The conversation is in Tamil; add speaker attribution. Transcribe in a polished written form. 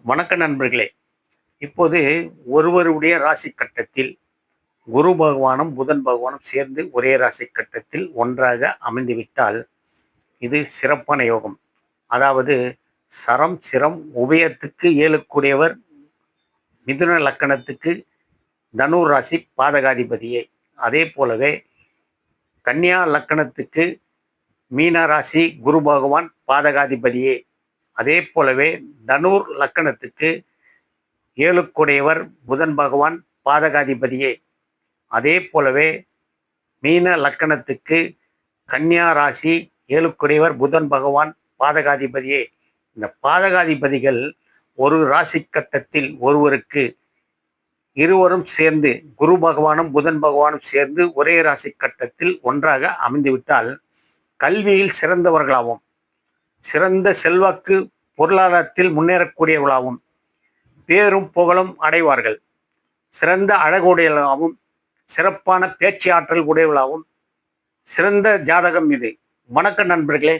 Speaker 1: வணக்க நண்பர்களே. இப்போது ஒருவருடைய ராசி கட்டத்தில் குரு பகவானும் புதன் பகவானும் சேர்ந்து ஒரே ராசி கட்டத்தில் ஒன்றாக அமைந்துவிட்டால் இது சிறப்பான யோகம். அதாவது சரம் சிரம் உபயத்துக்கு ஏழுக்குடையவர் மிதுன லக்கணத்துக்கு தனுர் ராசி பாதகாதிபதியே. அதே போலவே கன்னியா லக்கணத்துக்கு மீன ராசி குரு பகவான் பாதகாதிபதியே. அதே போலவே தனுர் லக்கணத்துக்கு ஏழுக்குடையவர் புதன் பகவான் பாதகாதிபதியே. அதே போலவே மீன லக்கணத்துக்கு கன்னியா ராசி ஏழுக்குடையவர் புதன் பகவான் பாதகாதிபதியே. இந்த பாதகாதிபதிகள் ஒரு ராசி கட்டத்தில் ஒருவருக்கு இருவரும் சேர்ந்து குரு பகவானும் புதன் பகவானும் சேர்ந்து ஒரே ராசி கட்டத்தில் ஒன்றாக அமைந்துவிட்டால் கல்வியில் சிறந்தவர்களாகும், சிறந்த செல்வாக்கு பொருளாதாரத்தில் முன்னேறக்கூடியவர்களாகவும் பேரும் புகழும் அடைவார்கள். சிறந்த அழகுடையவர்களாகவும் சிறப்பான பேச்சு ஆற்றல் உடையவர்களாகவும் சிறந்த ஜாதகம் இது. வணக்க நண்பர்களே.